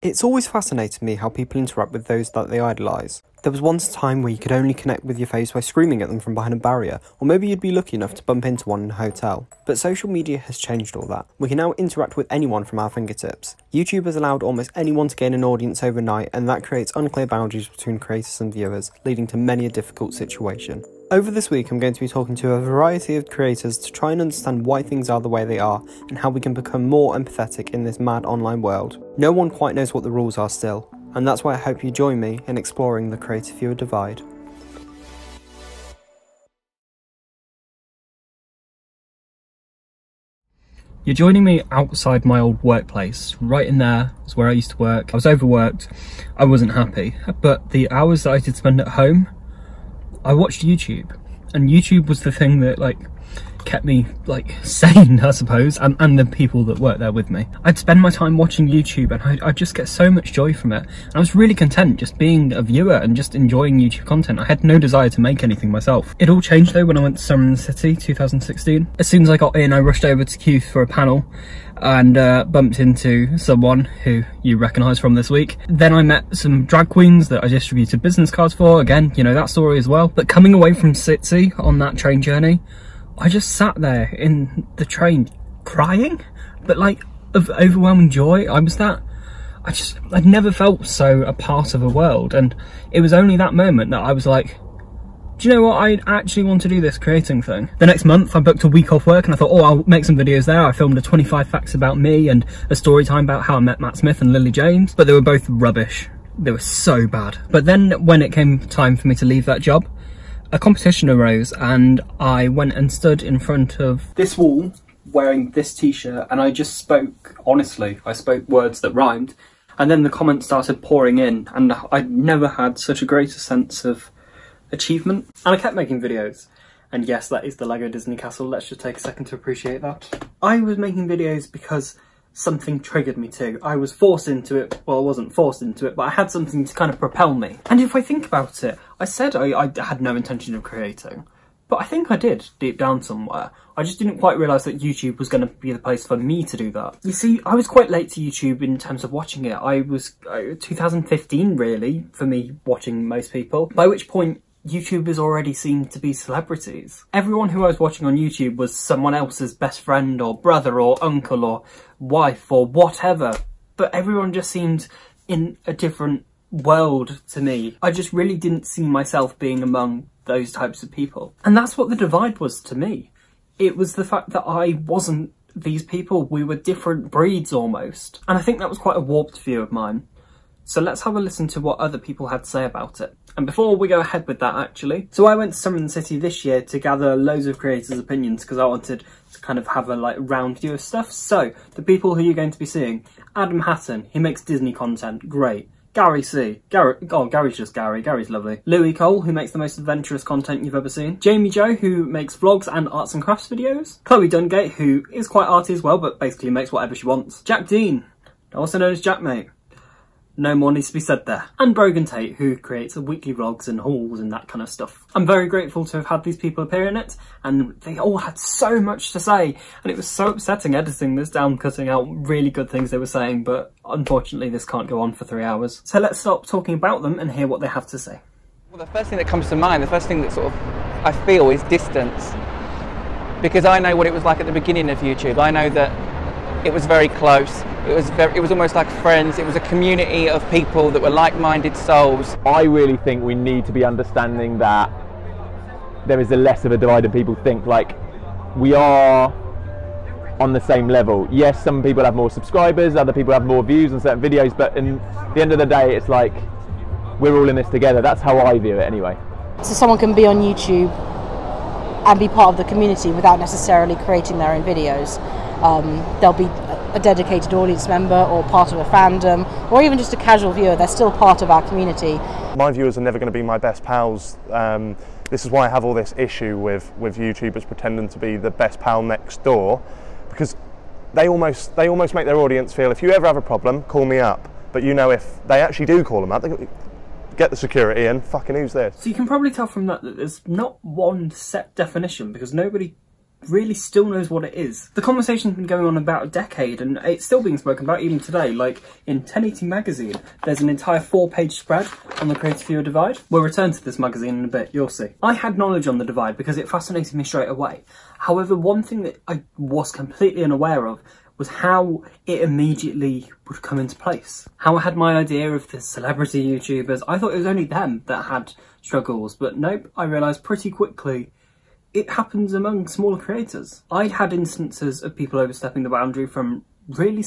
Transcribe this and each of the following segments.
It's always fascinated me how people interact with those that they idolise. There was once a time where you could only connect with your face by screaming at them from behind a barrier, or maybe you'd be lucky enough to bump into one in a hotel. But social media has changed all that. We can now interact with anyone from our fingertips. YouTube has allowed almost anyone to gain an audience overnight, and that creates unclear boundaries between creators and viewers, leading to many a difficult situation. Over this week, I'm going to be talking to a variety of creators to try and understand why things are the way they are, and how we can become more empathetic in this mad online world. No one quite knows what the rules are still, and that's why I hope you join me in exploring the creator-viewer divide. You're joining me outside my old workplace. Right in there is where I used to work. I was overworked, I wasn't happy, but the hours that I did spend at home, I watched YouTube, and YouTube was the thing that kept me sane, I suppose, and the people that work there with me. I'd spend my time watching YouTube, and I'd just get so much joy from it. And I was really content just being a viewer and just enjoying YouTube content. I had no desire to make anything myself. It all changed though when I went to Summer in the City 2016. As soon as I got in, I rushed over to Kew for a panel and bumped into someone who you recognise from this week. Then I met some drag queens that I distributed business cards for. Again, you know that story as well. But coming away from City on that train journey, I just sat there in the train crying, but of overwhelming joy. I'd never felt so a part of a world, and it was only that moment that I was like, do you know what, I actually want to do this creating thing. The next month I booked a week off work and I thought, oh, I'll make some videos there. I filmed a 25 facts about me and a story time about how I met Matt Smith and Lily James, but they were both rubbish. They were so bad. But then when it came time for me to leave that job, a competition arose and I went and stood in front of this wall wearing this t-shirt, and I just spoke, honestly, I spoke words that rhymed, and then the comments started pouring in, and I'd never had such a greater sense of achievement. And I kept making videos, and yes, that is the Lego Disney Castle. Let's just take a second to appreciate that. I was making videos because something triggered me too. I was forced into it. Well, I wasn't forced into it, but I had something to kind of propel me. And if I think about it, I said I had no intention of creating, but I think I did deep down somewhere. I just didn't quite realise that YouTube was going to be the place for me to do that. You see, I was quite late to YouTube in terms of watching it. I was 2015 really for me watching most people, by which point YouTubers already seemed to be celebrities. Everyone who I was watching on YouTube was someone else's best friend or brother or uncle or wife or whatever, but everyone just seemed in a different world to me. I just really didn't see myself being among those types of people. And that's what the divide was to me. It was the fact that I wasn't these people. We were different breeds almost. And I think that was quite a warped view of mine. So let's have a listen to what other people had to say about it. And before we go ahead with that actually, so I went to Summer in the City this year to gather loads of creators' opinions because I wanted to kind of have a round view of stuff. So the people who you're going to be seeing: Adam Hatton, he makes Disney content, great. Gary C. Gary's just Gary. Gary's lovely. Louis Cole, who makes the most adventurous content you've ever seen. Jamie Joe, who makes vlogs and arts and crafts videos. Chloe Dungate, who is quite arty as well, but basically makes whatever she wants. Jack Dean, also known as Jackmate. No more needs to be said there. And Brogan Tate, who creates weekly vlogs and hauls and that kind of stuff. I'm very grateful to have had these people appear in it, and they all had so much to say, and it was so upsetting editing this down, cutting out really good things they were saying, but unfortunately this can't go on for 3 hours. So let's stop talking about them and hear what they have to say. Well, the first thing that comes to mind, the first thing that sort of I feel is distance. Because I know what it was like at the beginning of YouTube. I know that it was very close. It was almost like friends. It was a community of people that were like-minded souls. I really think we need to be understanding that there is a less of a divide than people think. Like, we are on the same level. Yes, some people have more subscribers, other people have more views on certain videos, but in the end of the day, it's like we're all in this together. That's how I view it anyway. So someone can be on YouTube and be part of the community without necessarily creating their own videos. They'll be a dedicated audience member or part of a fandom, or even just a casual viewer. They're still part of our community. My viewers are never going to be my best pals. This is why I have all this issue with YouTubers pretending to be the best pal next door, because they almost make their audience feel, if you ever have a problem, call me up. But you know, if they actually do call them up, they go, get the security in, fucking who's this? So you can probably tell from that that there's not one set definition, because nobody really still knows what it is. The conversation's been going on about a decade and it's still being spoken about even today. Like in 1080 magazine, there's an entire 4-page spread on the creator viewer divide. We'll return to this magazine in a bit, you'll see. I had knowledge on the divide because it fascinated me straight away. However, one thing that I was completely unaware of was how it immediately would come into place. How I had my idea of the celebrity YouTubers. I thought it was only them that had struggles, but nope, I realised pretty quickly it happens among smaller creators. I'd had instances of people overstepping the boundary from really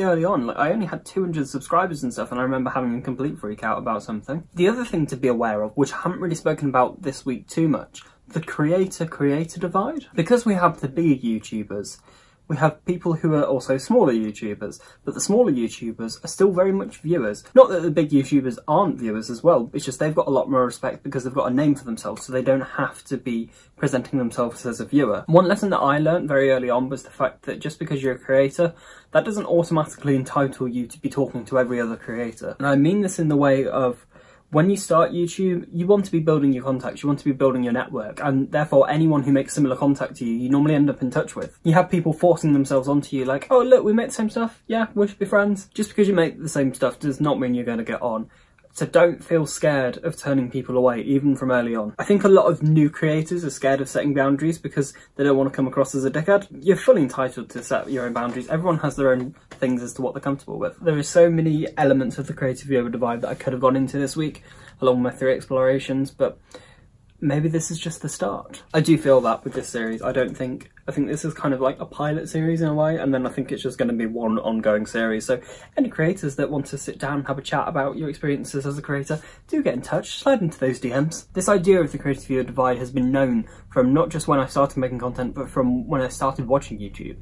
early on. Like, I only had 200 subscribers and stuff, and I remember having a complete freak out about something. The other thing to be aware of, which I haven't really spoken about this week too much, the creator-creator divide. Because we have the big YouTubers, we have people who are also smaller YouTubers, but the smaller YouTubers are still very much viewers. Not that the big YouTubers aren't viewers as well, it's just they've got a lot more respect because they've got a name for themselves, so they don't have to be presenting themselves as a viewer. One lesson that I learned very early on was the fact that just because you're a creator, that doesn't automatically entitle you to be talking to every other creator. And I mean this in the way of, when you start YouTube, you want to be building your contacts, you want to be building your network, and therefore anyone who makes similar contact to you, you normally end up in touch with. You have people forcing themselves onto you like, oh look, we make the same stuff, yeah, we should be friends. Just because you make the same stuff does not mean you're going to get on. So don't feel scared of turning people away, even from early on. I think a lot of new creators are scared of setting boundaries because they don't want to come across as a dickhead. You're fully entitled to set your own boundaries. Everyone has their own things as to what they're comfortable with. There are so many elements of the creative viewer divide that I could have gone into this week, along with my 3 explorations, but maybe this is just the start. I do feel that with this series. I think this is kind of like a pilot series in a way, and then I think it's just going to be one ongoing series. So any creators that want to sit down and have a chat about your experiences as a creator, do get in touch, slide into those DMs. This idea of the creative viewer divide has been known from not just when I started making content, but from when I started watching YouTube.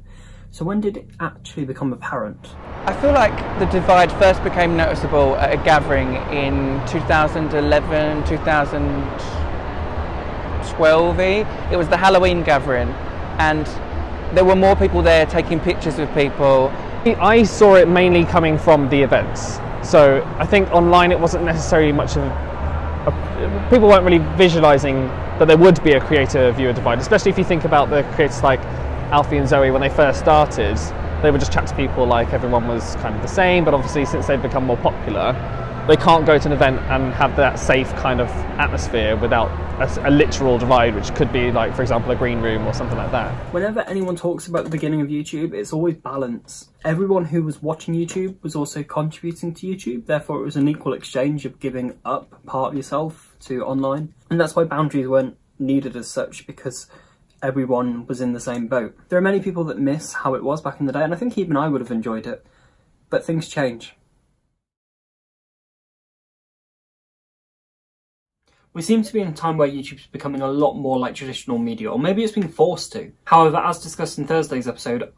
So when did it actually become apparent? I feel like the divide first became noticeable at a gathering in 2011, 2012-y. It was the Halloween gathering, and there were more people there taking pictures with people. I saw it mainly coming from the events. So I think online it wasn't necessarily much of people weren't really visualizing that there would be a creator viewer divide, especially if you think about the creators like Alfie and Zoe. When they first started, they would just chat to people like everyone was kind of the same, but obviously since they've become more popular, they can't go to an event and have that safe kind of atmosphere without a literal divide, which could be like, for example, a green room or something like that. Whenever anyone talks about the beginning of YouTube, it's always balance. Everyone who was watching YouTube was also contributing to YouTube, therefore it was an equal exchange of giving up part of yourself to online. And that's why boundaries weren't needed as such, because everyone was in the same boat. There are many people that miss how it was back in the day, and I think even I would have enjoyed it, but things change. We seem to be in a time where YouTube's becoming a lot more like traditional media, or maybe it's being forced to. However, as discussed in Thursday's episode,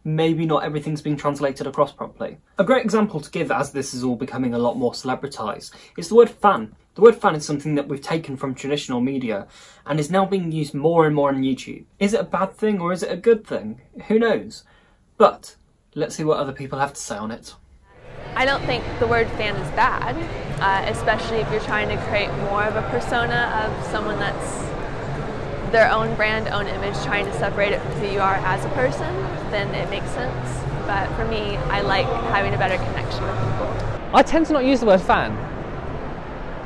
maybe not everything's being translated across properly. A great example to give, as this is all becoming a lot more celebritised, is the word fan. The word fan is something that we've taken from traditional media and is now being used more and more on YouTube. Is it a bad thing or is it a good thing? Who knows? But let's see what other people have to say on it. I don't think the word fan is bad, especially if you're trying to create more of a persona of someone that's their own brand, own image, trying to separate it from who you are as a person, then it makes sense. But for me, I like having a better connection with people. I tend to not use the word fan,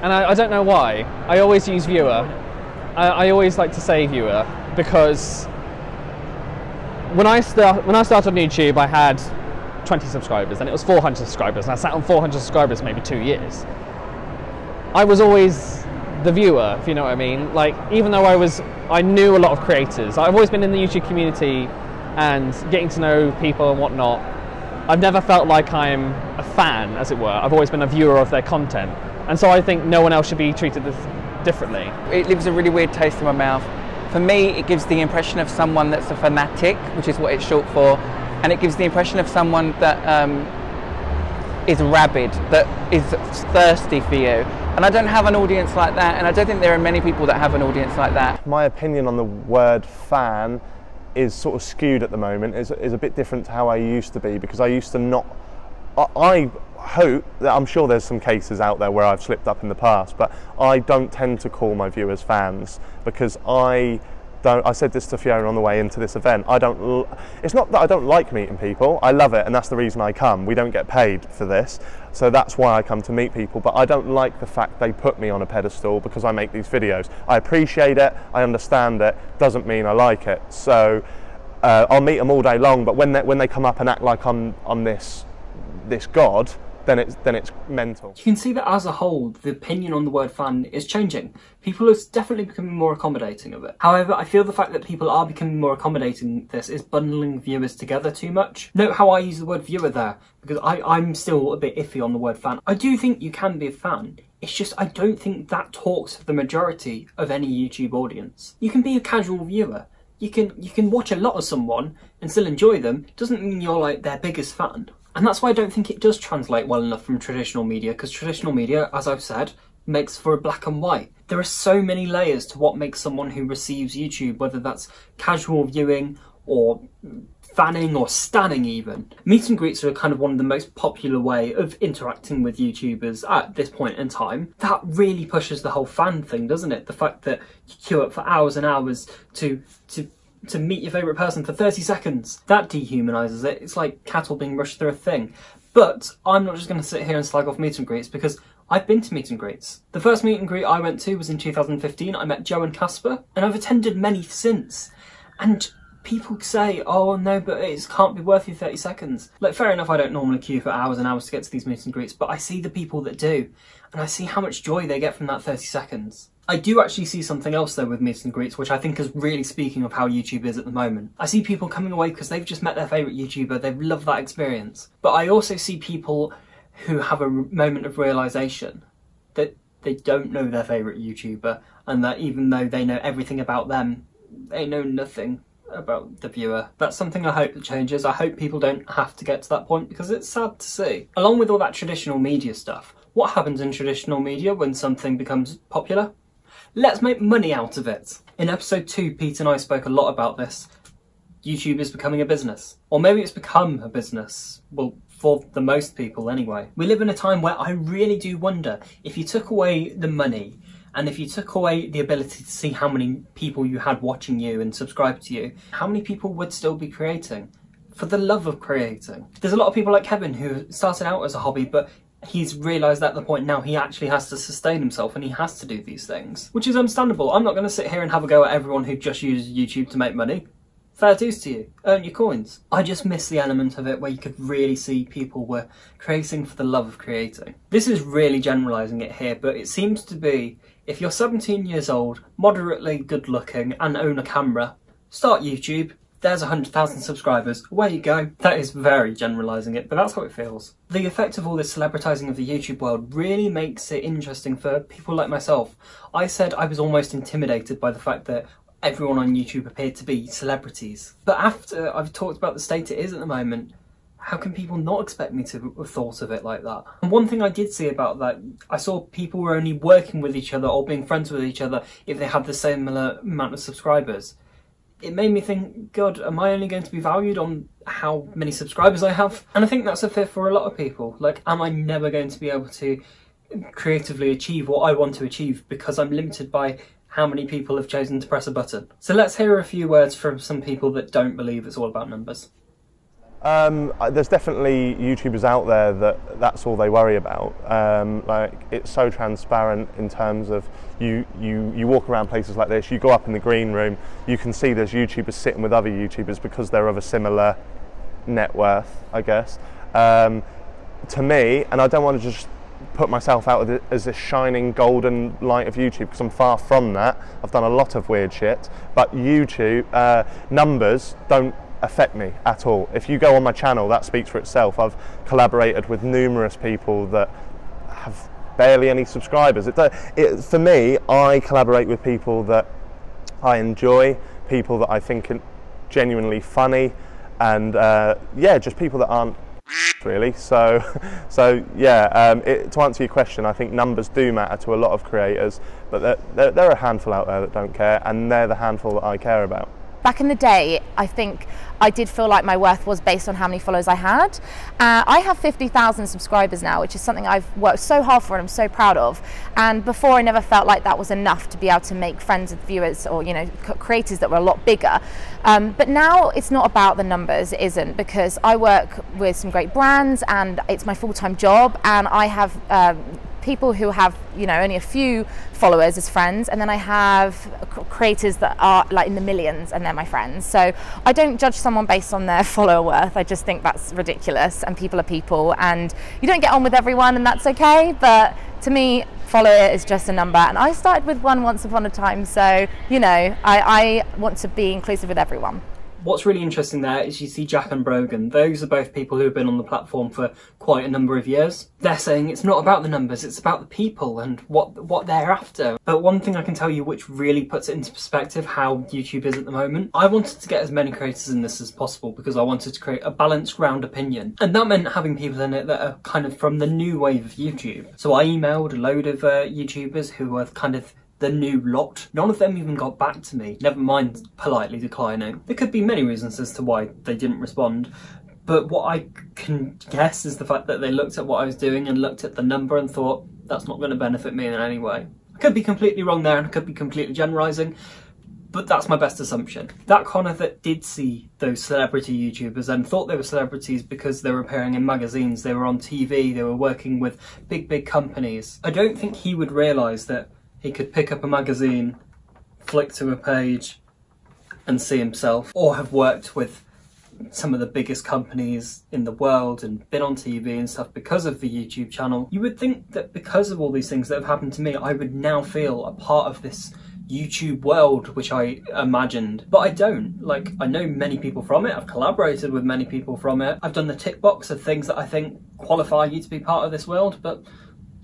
and I don't know why. I always use viewer. I always like to say viewer, because when I started on YouTube, I had 20 subscribers, and it was 400 subscribers, and I sat on 400 subscribers maybe 2 years. I was always the viewer, if you know what I mean. Like, even though I knew a lot of creators, I've always been in the YouTube community and getting to know people and whatnot. I've never felt like I'm a fan, as it were. I've always been a viewer of their content, and so I think no one else should be treated this differently. It leaves a really weird taste in my mouth. For me, it gives the impression of someone that's a fanatic, which is what it's short for, and it gives the impression of someone that is rabid, that is thirsty for you. And I don't have an audience like that, and I don't think there are many people that have an audience like that. My opinion on the word fan is sort of skewed at the moment, is a bit different to how I used to be, because I used to not... I hope that, I'm sure there's some cases out there where I've slipped up in the past, but I don't tend to call my viewers fans, because I I said this to Fiona on the way into this event. It's not that I don't like meeting people. I love it, and that's the reason I come. We don't get paid for this, so that's why I come to meet people. But I don't like the fact they put me on a pedestal because I make these videos. I appreciate it. I understand it. Doesn't mean I like it. So I'll meet them all day long. But when they come up and act like I'm this god, then it's mental. You can see that as a whole, the opinion on the word fan is changing. People are definitely becoming more accommodating of it. However, I feel the fact that people are becoming more accommodating this is bundling viewers together too much. Note how I use the word viewer there, because I'm still a bit iffy on the word fan. I do think you can be a fan. It's just I don't think that talks for the majority of any YouTube audience. You can be a casual viewer. You can watch a lot of someone and still enjoy them. It doesn't mean you're like their biggest fan. And that's why I don't think it does translate well enough from traditional media, because traditional media, as I've said, makes for a black and white. There are so many layers to what makes someone who receives YouTube, whether that's casual viewing or fanning or stanning even. Meet and greets are kind of one of the most popular way of interacting with YouTubers at this point in time. That really pushes the whole fan thing, doesn't it? The fact that you queue up for hours and hours to meet your favourite person for 30 seconds. That dehumanises it. It's like cattle being rushed through a thing. But I'm not just going to sit here and slag off meet and greets, because I've been to meet and greets. The first meet and greet I went to was in 2015. I met Joe and Casper, and I've attended many since. And people say, oh no, but it can't be worth your 30 seconds. Like, fair enough, I don't normally queue for hours and hours to get to these meet and greets, but I see the people that do, and I see how much joy they get from that 30 seconds. I do actually see something else though with meet and greets, which I think is really speaking of how YouTube is at the moment. I see people coming away because they've just met their favourite YouTuber, they've loved that experience. But I also see people who have a moment of realisation that they don't know their favourite YouTuber, and that even though they know everything about them, they know nothing about the viewer. That's something I hope that changes. I hope people don't have to get to that point, because it's sad to see. Along with all that traditional media stuff, what happens in traditional media when something becomes popular? Let's make money out of it. In episode 2, Pete and I spoke a lot about this. YouTube is becoming a business. Or maybe it's become a business. Well, for the most people anyway. We live in a time where I really do wonder, if you took away the money, and if you took away the ability to see how many people you had watching you and subscribed to you, how many people would still be creating? For the love of creating. There's a lot of people like Kevin who started out as a hobby, but he's realised at the point now he actually has to sustain himself and he has to do these things. Which is understandable. I'm not going to sit here and have a go at everyone who just uses YouTube to make money. Fair dues to you. Earn your coins. I just miss the element of it where you could really see people were creating for the love of creating. This is really generalising it here, but it seems to be, if you're 17 years old, moderately good looking and own a camera, start YouTube. There's 100,000 subscribers, away you go. That is very generalising it, but that's how it feels. The effect of all this celebritising of the YouTube world really makes it interesting for people like myself. I said I was almost intimidated by the fact that everyone on YouTube appeared to be celebrities. But after I've talked about the state it is at the moment, how can people not expect me to have thought of it like that? And one thing I did see about that, I saw people were only working with each other or being friends with each other if they had the similar amount of subscribers. It made me think, God, am I only going to be valued on how many subscribers I have? And I think that's a fear for a lot of people. Like, am I never going to be able to creatively achieve what I want to achieve because I'm limited by how many people have chosen to press a button? So let's hear a few words from some people that don't believe it's all about numbers. There's definitely YouTubers out there that's all they worry about. Like, it's so transparent in terms of you walk around places like this, you go up in the green room, you can see there's YouTubers sitting with other YouTubers because they're of a similar net worth, I guess. To me, and I don't want to just put myself out as this shining golden light of YouTube, because I'm far from that. I've done a lot of weird shit, but YouTube numbers don't affect me at all. If you go on my channel, that speaks for itself. I've collaborated with numerous people that have barely any subscribers. For me, I collaborate with people that I enjoy, people that I think are genuinely funny, and yeah, just people that aren't really. So yeah, to answer your question, I think numbers do matter to a lot of creators, but there are a handful out there that don't care, and they're the handful that I care about. back in the day, I think I did feel like my worth was based on how many followers I had. I have 50,000 subscribers now, which is something I've worked so hard for and I'm so proud of. And before, I never felt like that was enough to be able to make friends with viewers or, you know, creators that were a lot bigger. But now it's not about the numbers, it isn't, because I work with some great brands and it's my full-time job, and I have people who have, you know, only a few followers as friends, and then I have creators that are like in the millions and they're my friends. So I don't judge someone based on their follower worth. I just think that's ridiculous, and people are people, and you don't get on with everyone, and that's okay. But to me, follower is just a number, and I started with one once upon a time, so you know, I want to be inclusive with everyone. What's really interesting there is you see Jack and Brogan. Those are both people who have been on the platform for quite a number of years. They're saying it's not about the numbers, it's about the people and what they're after. But one thing I can tell you which really puts it into perspective how YouTube is at the moment, I wanted to get as many creators in this as possible because I wanted to create a balanced round opinion. And that meant having people in it that are kind of from the new wave of YouTube. So I emailed a load of YouTubers who were kind of the new lot. None of them even got back to me, never mind politely declining. There could be many reasons as to why they didn't respond, but what I can guess is the fact that they looked at what I was doing and looked at the number and thought, that's not going to benefit me in any way. I could be completely wrong there and I could be completely generalising, but that's my best assumption. That Connor that did see those celebrity YouTubers and thought they were celebrities because they were appearing in magazines, they were on TV, they were working with big companies, I don't think he would realise that he could pick up a magazine, flick to a page and see himself, or have worked with some of the biggest companies in the world and been on TV and stuff because of the YouTube channel. You would think that because of all these things that have happened to me, I would now feel a part of this YouTube world, which I imagined, but I don't. Like, I know many people from it, I've collaborated with many people from it, I've done the tick box of things that I think qualify you to be part of this world, but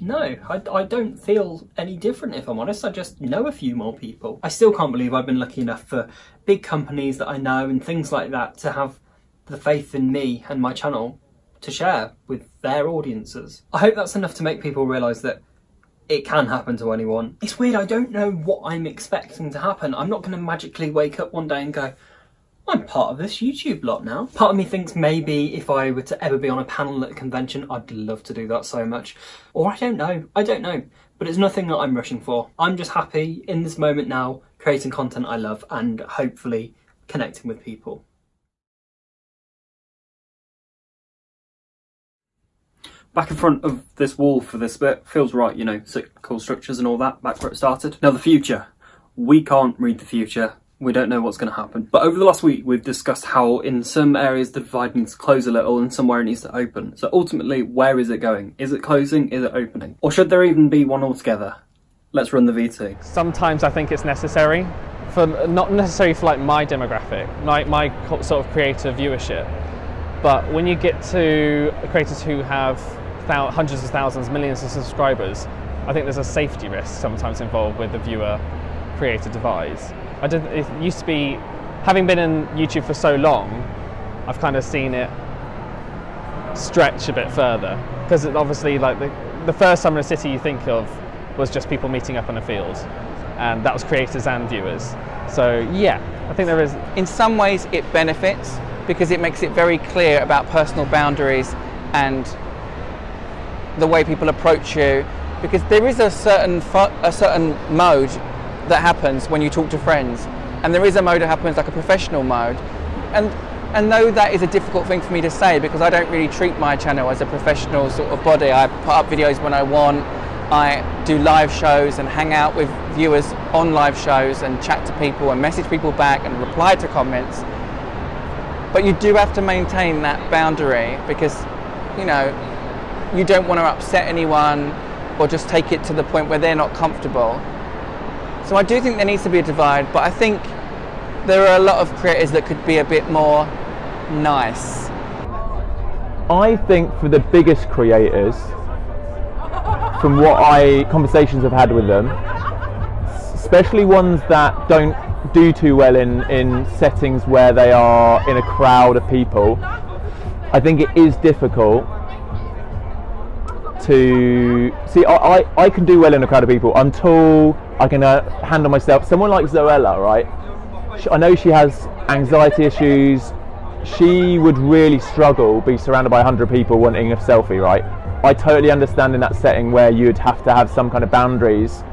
no, I don't feel any different, if I'm honest. I just know a few more people. I still can't believe I've been lucky enough for big companies that I know and things like that to have the faith in me and my channel to share with their audiences. I hope that's enough to make people realise that it can happen to anyone. It's weird, I don't know what I'm expecting to happen. I'm not going to magically wake up one day and go, I'm part of this YouTube lot now. Part of me thinks maybe if I were to ever be on a panel at a convention, I'd love to do that so much. Or I don't know, but it's nothing that I'm rushing for. I'm just happy in this moment now, creating content I love and hopefully connecting with people. Back in front of this wall for this bit, feels right, you know, cyclical structures and all that, back where it started. Now the future, we can't read the future. We don't know what's going to happen. But over the last week, we've discussed how in some areas the divide needs to close a little and somewhere it needs to open. So ultimately, where is it going? Is it closing? Is it opening? Or should there even be one altogether? Let's run the VT. Sometimes I think it's necessary, for not necessarily for like my demographic, my sort of creator viewership, but when you get to creators who have hundreds of thousands, millions of subscribers, I think there's a safety risk sometimes involved with the viewer-creator divide. It used to be, having been in YouTube for so long, I've kind of seen it stretch a bit further. Because obviously, like the first Summer in a City you think of was just people meeting up in a field. And that was creators and viewers. So yeah, I think there is. In some ways it benefits because it makes it very clear about personal boundaries and the way people approach you. Because there is a certain mode that happens when you talk to friends, and there is a mode that happens like a professional mode, and though that is a difficult thing for me to say because I don't really treat my channel as a professional sort of body. I put up videos when I want, I do live shows and hang out with viewers on live shows and chat to people and message people back and reply to comments, but you do have to maintain that boundary because, you know, you don't want to upset anyone or just take it to the point where they're not comfortable. So I do think there needs to be a divide, but I think there are a lot of creators that could be a bit more nice. I think for the biggest creators, from conversations I've had with them, especially ones that don't do too well in settings where they are in a crowd of people, I think it is difficult to see. I can do well in a crowd of people. I'm tall, I can handle myself. Someone like Zoella, right? I know she has anxiety issues. She would really struggle, be surrounded by 100 people wanting a selfie, right? I totally understand in that setting where you'd have to have some kind of boundaries.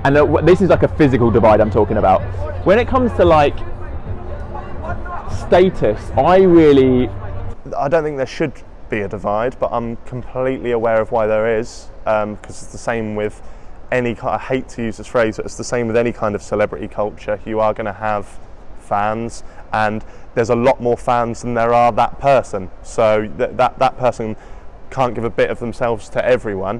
And this is like a physical divide I'm talking about. When it comes to like status, I don't think there should be a divide, but I'm completely aware of why there is, because it's the same with any kind, I hate to use this phrase, but it's the same with any kind of celebrity culture. You are going to have fans, and there's a lot more fans than there are that person, so that person can't give a bit of themselves to everyone,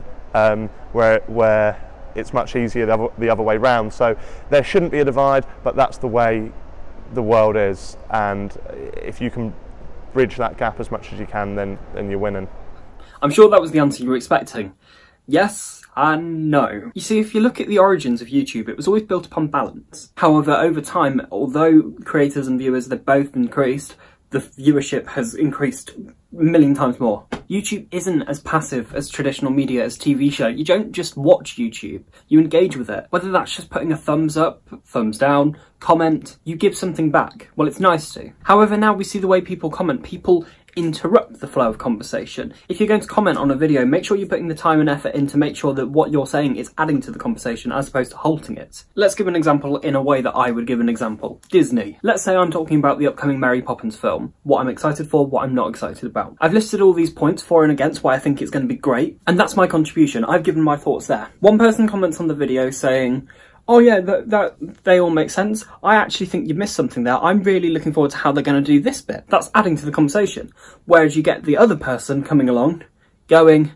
where it's much easier the other way round. So there shouldn't be a divide, but that's the way the world is, and if you can bridge that gap as much as you can, then you're winning. I'm sure that was the answer you were expecting. Yes and no. You see, if you look at the origins of YouTube, it was always built upon balance. However, over time, although creators and viewers, they've both increased, the viewership has increased a million times more. YouTube isn't as passive as traditional media, as TV show. You don't just watch YouTube, you engage with it. Whether that's just putting a thumbs up, thumbs down, comment, you give something back. Well, it's nice to. However, now we see the way people comment. People interrupt the flow of conversation. If you're going to comment on a video, make sure you're putting the time and effort in to make sure that what you're saying is adding to the conversation as opposed to halting it. Let's give an example in a way that I would give an example. Disney. Let's say I'm talking about the upcoming Mary Poppins film, what I'm excited for, what I'm not excited about. I've listed all these points for and against why I think it's going to be great, and that's my contribution. I've given my thoughts there. One person comments on the video saying, oh yeah, they all make sense. I actually think you missed something there. I'm really looking forward to how they're going to do this bit. That's adding to the conversation. Whereas you get the other person coming along, going,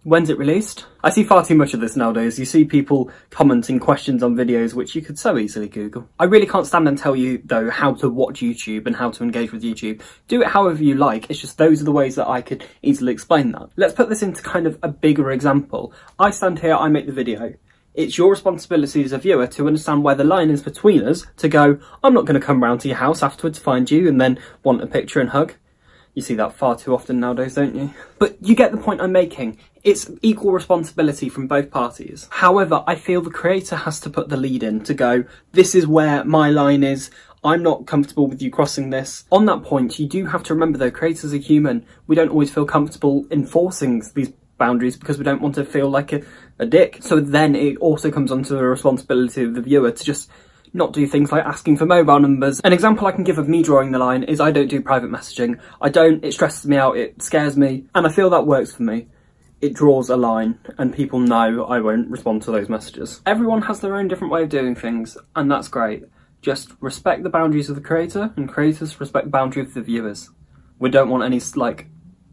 when's it released? I see far too much of this nowadays. You see people commenting questions on videos which you could so easily Google. I really can't stand and tell you, though, how to watch YouTube and how to engage with YouTube. Do it however you like. It's just those are the ways that I could easily explain that. Let's put this into kind of a bigger example. I stand here, I make the video. It's your responsibility as a viewer to understand where the line is between us, to go, I'm not going to come round to your house afterwards, find you, and then want a picture and hug. You see that far too often nowadays, don't you? But you get the point I'm making. It's equal responsibility from both parties. However, I feel the creator has to put the lead in to go, this is where my line is. I'm not comfortable with you crossing this. On that point, you do have to remember though, creators are human. We don't always feel comfortable enforcing these boundaries because we don't want to feel like a dick. So then it also comes onto the responsibility of the viewer to just not do things like asking for mobile numbers. An example I can give of me drawing the line is I don't do private messaging. It stresses me out, it scares me, and I feel that works for me. It draws a line and people know I won't respond to those messages. Everyone has their own different way of doing things, and that's great. Just respect the boundaries of the creator, and creators respect the boundaries of the viewers. We don't want any, like,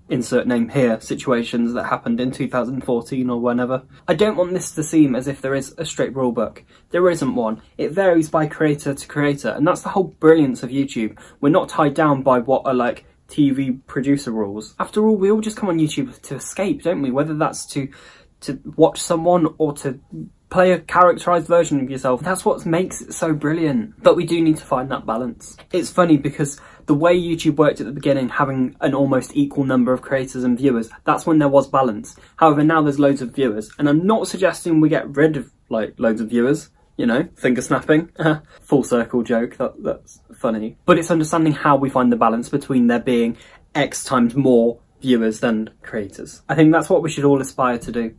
insert name here, situations that happened in 2014 or whenever. I don't want this to seem as if there is a strict rule book. There isn't one. It varies by creator to creator, and that's the whole brilliance of YouTube. We're not tied down by what are like TV producer rules. After all, we all just come on YouTube to escape, don't we? Whether that's to watch someone or to play a characterised version of yourself. That's what makes it so brilliant. But we do need to find that balance. It's funny because the way YouTube worked at the beginning, having an almost equal number of creators and viewers, that's when there was balance. However, now there's loads of viewers, and I'm not suggesting we get rid of like loads of viewers, you know, finger snapping, full circle joke, that's funny. But it's understanding how we find the balance between there being X times more viewers than creators. I think that's what we should all aspire to do.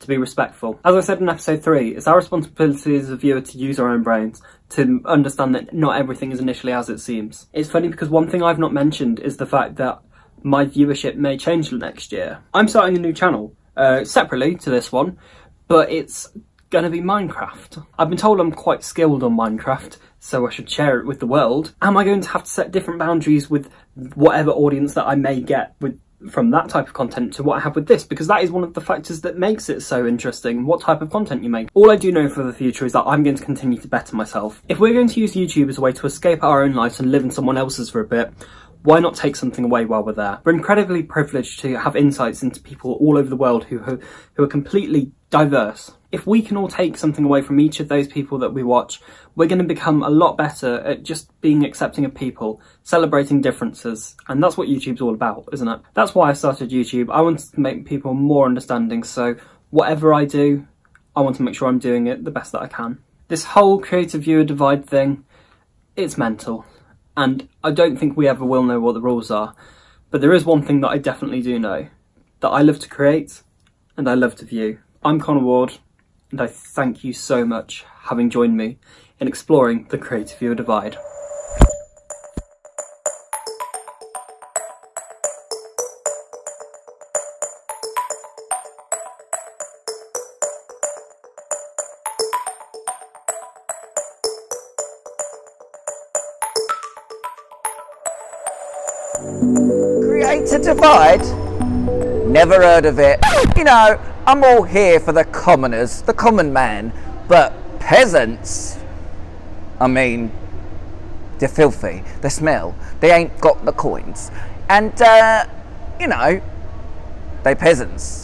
To be respectful. As I said in episode 3, it's our responsibility as a viewer to use our own brains, to understand that not everything is initially as it seems. It's funny because one thing I've not mentioned is the fact that my viewership may change next year. I'm starting a new channel, separately to this one, but it's gonna be Minecraft. I've been told I'm quite skilled on Minecraft, so I should share it with the world. Am I going to have to set different boundaries with whatever audience that I may get from that type of content to what I have with this, because that is one of the factors that makes it so interesting, what type of content you make. All I do know for the future is that I'm going to continue to better myself. If we're going to use YouTube as a way to escape our own lives and live in someone else's for a bit, why not take something away while we're there? We're incredibly privileged to have insights into people all over the world who are completely diverse. If we can all take something away from each of those people that we watch, we're going to become a lot better at just being accepting of people, celebrating differences, and that's what YouTube's all about, isn't it? That's why I started YouTube. I wanted to make people more understanding, so whatever I do, I want to make sure I'm doing it the best that I can. This whole creator-viewer divide thing, It's mental, and I don't think we ever will know what the rules are, but there is one thing that I definitely do know, that I love to create and I love to view. I'm Connor Ward, and I thank you so much having joined me in exploring the creative viewer divide. Creator divide? Never heard of it. You know, I'm all here for the commoners, the common man, but peasants, I mean, they're filthy, they smell, they ain't got the coins, and you know, they peasants.